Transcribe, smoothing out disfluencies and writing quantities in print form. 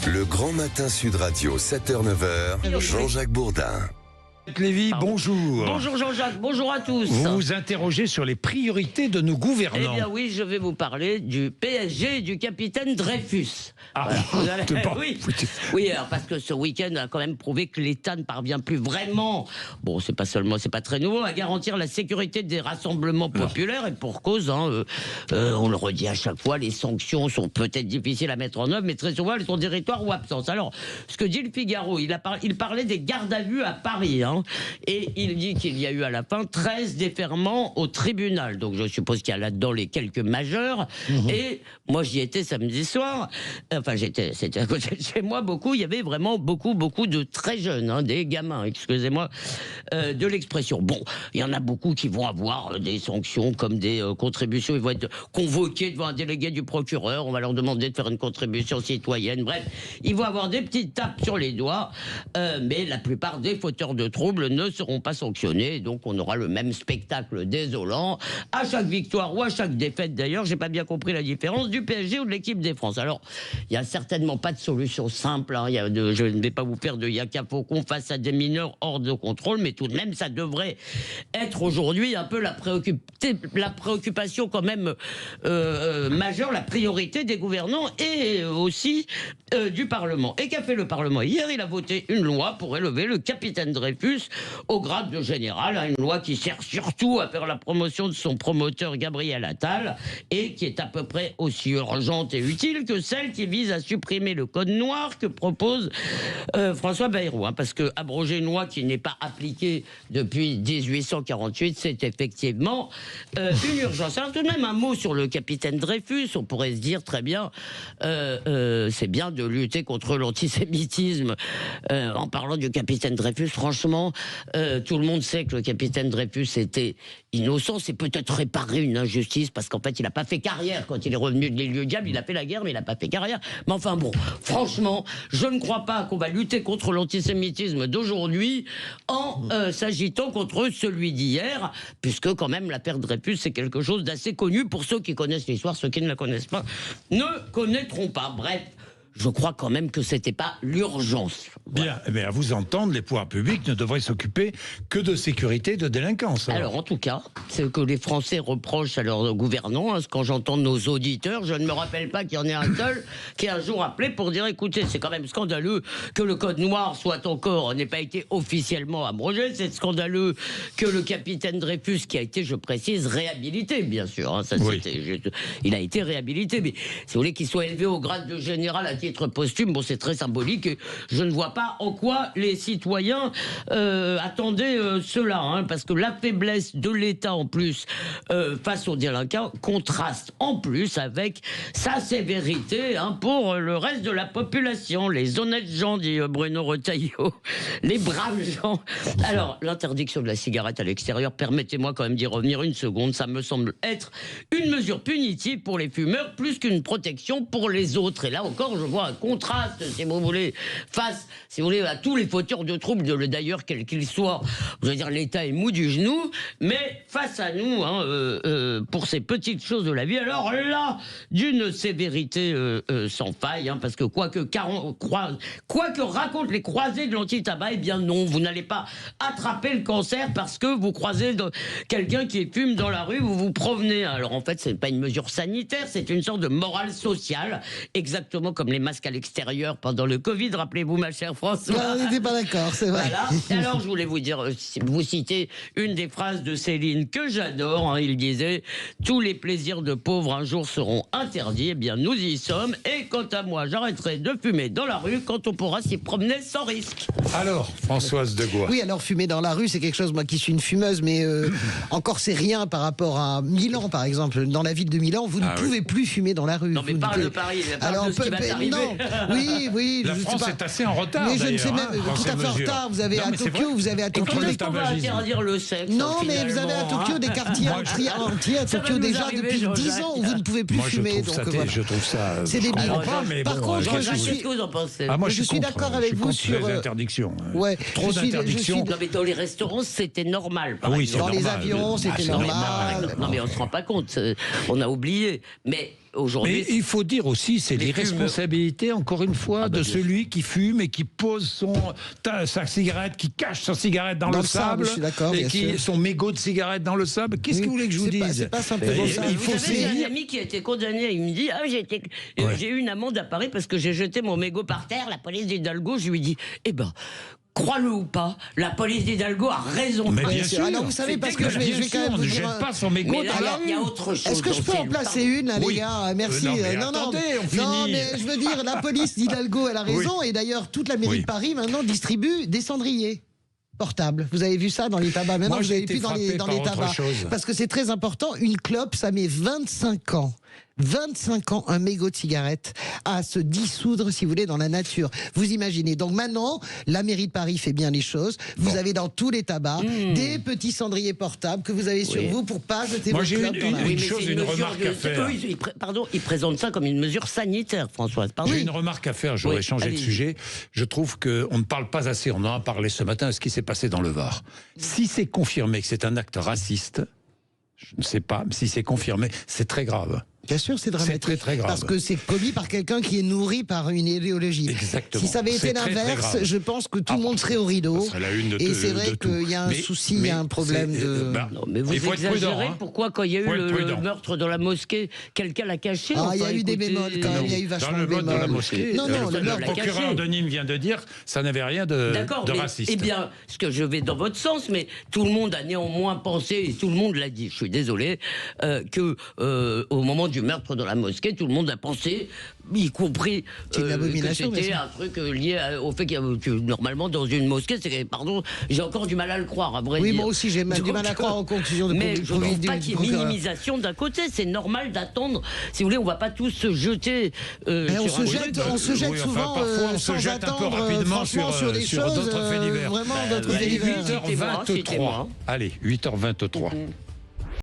Le Grand Matin Sud Radio, 7h-9h, Jean-Jacques Bourdin. Lévy, bonjour. Bonjour Jean-Jacques, bonjour à tous. Vous vous interrogez sur les priorités de nos gouvernants. Eh bien oui, je vais vous parler du PSG et du capitaine Dreyfus. Ah, voilà. c'est pas... Oui, alors parce que ce week-end a quand même prouvé que l'État ne parvient plus vraiment, bon c'est pas très nouveau, à garantir la sécurité des rassemblements populaires, et pour cause, on le redit à chaque fois, les sanctions sont peut-être difficiles à mettre en œuvre, mais très souvent elles sont dérisoires ou absentes. Alors, ce que dit le Figaro, il parlait des gardes à vue à Paris, et il dit qu'il y a eu à la fin 13 déferments au tribunal. Donc je suppose qu'il y a là-dedans les quelques majeurs. Et moi j'y étais samedi soir. Enfin c'était à côté de chez moi beaucoup. Il y avait vraiment beaucoup de très jeunes, des gamins, excusez-moi de l'expression. Bon, il y en a beaucoup qui vont avoir des sanctions comme des contributions. Ils vont être convoqués devant un délégué du procureur. On va leur demander de faire une contribution citoyenne. Bref, ils vont avoir des petites tapes sur les doigts. Mais la plupart des fauteurs de troubles ne seront pas sanctionnés, donc on aura le même spectacle désolant à chaque victoire ou à chaque défaite. D'ailleurs, j'ai pas bien compris la différence du PSG ou de l'équipe des France. Alors, il y a certainement pas de solution simple. Je ne vais pas vous faire de yaka faucon face à des mineurs hors de contrôle, mais tout de même, ça devrait être aujourd'hui un peu la préoccupation quand même majeure, la priorité des gouvernants et aussi du Parlement. Et qu'a fait le Parlement hier? Il a voté une loi pour élever le capitaine Dreyfus au grade de général, une loi qui sert surtout à faire la promotion de son promoteur Gabriel Attal et qui est à peu près aussi urgente et utile que celle qui vise à supprimer le code noir que propose François Bayrou, parce que abroger une loi qui n'est pas appliquée depuis 1848, c'est effectivement une urgence. Alors tout de même un mot sur le capitaine Dreyfus. On pourrait se dire très bien, c'est bien de lutter contre l'antisémitisme en parlant du capitaine Dreyfus. Franchement, tout le monde sait que le capitaine Dreyfus était innocent. C'est peut-être réparer une injustice parce qu'en fait, il n'a pas fait carrière. Quand il est revenu de l'île du Diable, il a fait la guerre, mais il n'a pas fait carrière. Mais enfin bon, franchement, je ne crois pas qu'on va lutter contre l'antisémitisme d'aujourd'hui en s'agitant contre celui d'hier, puisque quand même l'affaire Dreyfus, c'est quelque chose d'assez connu pour ceux qui connaissent l'histoire. Ceux qui ne la connaissent pas ne connaîtront pas. Bref, je crois quand même que c'était pas l'urgence. Voilà. Bien, mais à vous entendre, les pouvoirs publics ne devraient s'occuper que de sécurité et de délinquance. Alors en tout cas, c'est que les Français reprochent à leurs gouvernants. Quand j'entends nos auditeurs, je ne me rappelle pas qu'il y en ait un seul qui a un jour appelé pour dire écoutez, c'est quand même scandaleux que le code noir n'ait pas été officiellement abrogé. C'est scandaleux que le capitaine Dreyfus, qui a été, je précise, réhabilité, bien sûr. Il a été réhabilité, mais si vous voulez qu'il soit élevé au grade de général à titre posthume, bon, c'est très symbolique. Et je ne vois pas en quoi les citoyens attendaient cela, parce que la faiblesse de l'État en plus face aux délinquants contraste en plus avec sa sévérité pour le reste de la population, les honnêtes gens, dit Bruno Retailleau, les braves gens. Alors l'interdiction de la cigarette à l'extérieur, permettez-moi quand même d'y revenir une seconde, ça me semble être une mesure punitive pour les fumeurs plus qu'une protection pour les autres. Et là encore, je vois un contraste, si vous voulez, face, si vous voulez, à tous les fauteurs de troubles, d'ailleurs, quels qu'ils soient. Vous allez dire, l'État est mou du genou, mais face à nous, pour ces petites choses de la vie, alors là, d'une sévérité sans faille, parce que quoi que racontent les croisés de l'anti-tabac, eh bien non, vous n'allez pas attraper le cancer parce que vous croisez quelqu'un qui fume dans la rue, vous vous promenez. Alors en fait, c'est pas une mesure sanitaire, c'est une sorte de morale sociale, exactement comme les masques à l'extérieur pendant le Covid, rappelez-vous ma chère François. On n'était pas d'accord, c'est vrai. Voilà. Alors je voulais vous dire, vous citez une des phrases de Céline que j'adore, il disait « Tous les plaisirs de pauvres un jour seront interdits », eh bien nous y sommes, et quant à moi, j'arrêterai de fumer dans la rue quand on pourra s'y promener sans risque. Alors, Françoise de Gois. Oui, alors fumer dans la rue, c'est quelque chose, moi qui suis une fumeuse, mais encore c'est rien par rapport à Milan, par exemple. Dans la ville de Milan, vous ne pouvez plus fumer dans la rue. Non mais parle de Paris, parle de ce qui va t'arriver. Non, oui, la France est assez en retard. Mais je ne sais même, dans tout à fait en retard. Vous avez à Tokyo, vous avez à Tokyo. On va interdire le sexe. Non, mais vous avez à Tokyo des quartiers entiers à Tokyo déjà depuis 10 ans où vous ne pouvez plus fumer. Je trouve ça. C'est débile. Par contre, qu'est-ce que vous en pensez? Moi, je suis d'accord avec vous sur les interdictions. Ouais, trop d'interdictions. Non, mais dans les restaurants, c'était normal. Oui, dans les avions, c'était normal. Non, mais on se rend pas compte. On a oublié. Mais aujourd'hui. Mais il faut dire aussi, c'est Les l'irresponsabilité, encore une fois, de celui qui fume et qui pose sa cigarette, qui cache sa cigarette dans le sable, je suis d'accord, et bien sûr. son mégot de cigarette dans le sable. Qu'est-ce que vous voulez que je vous dise? C'est pas simplement ça. Il Vous faut savez, j'ai saisir. un ami qui a été condamné. Il me dit j'ai eu une amende à Paris parce que j'ai jeté mon mégot par terre. La police d'Hidalgo, je lui dis crois-le ou pas, la police d'Hidalgo a raison. Mais Ouais, bien sûr. alors vous savez, parce que je Bien vais quand même sûr, on vous ne dire jette pas son mégot Mais là, dans la il y a rue. autre chose. Est-ce que je peux en placer une, là, les Oui. gars? Merci. Non, mais attendez, on non, finit. mais je veux dire, la police d'Hidalgo, elle a raison. Et d'ailleurs, toute la mairie de Paris, maintenant, distribue des cendriers portables. Vous avez vu ça dans les tabacs? Maintenant, Moi, vous j'ai avez été plus dans les frappé par autre tabacs. chose. Parce que c'est très important. Une clope, ça met 25 ans. 25 ans, un mégot de cigarette à se dissoudre, si vous voulez, dans la nature. Vous imaginez. Donc maintenant, la mairie de Paris fait bien les choses. Vous avez dans tous les tabacs des petits cendriers portables que vous avez sur vous pour pas jeter Moi, vos j'ai clopes dans la rue. une chose, une remarque à faire. Pardon, ils présentent ça comme une mesure sanitaire, Françoise. Pardon. J'ai une remarque à faire, j'aurais changé de allez-y. sujet. Je trouve qu'on ne parle pas assez, on en a parlé ce matin, de ce qui s'est passé dans le Var. Si c'est confirmé que c'est un acte raciste, je ne sais pas, si c'est confirmé, c'est très grave. Bien sûr, c'est dramatique. C'est très, très grave. Parce que c'est commis par quelqu'un qui est nourri par une idéologie. Exactement. Si ça avait été C'est très, très l'inverse, grave. je pense que tout le monde serait au rideau. Ça serait la une de Et tout- c'est vrai de tout. qu'il y a un souci, il y a un problème de... Non, mais vous il faut être exagérez. prudent, hein. Pourquoi, quand il y a eu Faut être le prudent. meurtre dans la mosquée, quelqu'un l'a caché? Ah, il y a Enfin, eu des écoutez, bémols quand même, il y a eu Dans vachement le de mode de la bémols. mosquée, Non, non, le le meurtre... procureur procureur de Nîmes vient de dire ça n'avait rien de raciste. Eh bien, ce que je vais dans votre sens, mais tout le monde a néanmoins pensé, et tout le monde l'a dit, je suis désolé, que au moment du meurtre dans la mosquée, tout le monde a pensé, y compris C'est une que abomination, c'était bien sûr. un truc lié au fait que normalement dans une mosquée, pardon, j'ai encore du mal à le croire, à vrai Oui, dire. moi aussi, j'ai même du mal à croire aux conclusions de Mais je ne trouve pas du qu'il y ait procureur. minimisation d'un côté, c'est normal d'attendre. Si vous voulez, on ne va pas tous se jeter Mais on sur un se truc. jette, on se jette Oui, enfin, souvent parfois, on se sans jette un peu attendre, rapidement franchement, sur des sur choses, d'autres faits divers. vraiment d'autres faits allez, divers. Citez-moi, 8h23. Allez, 8h23.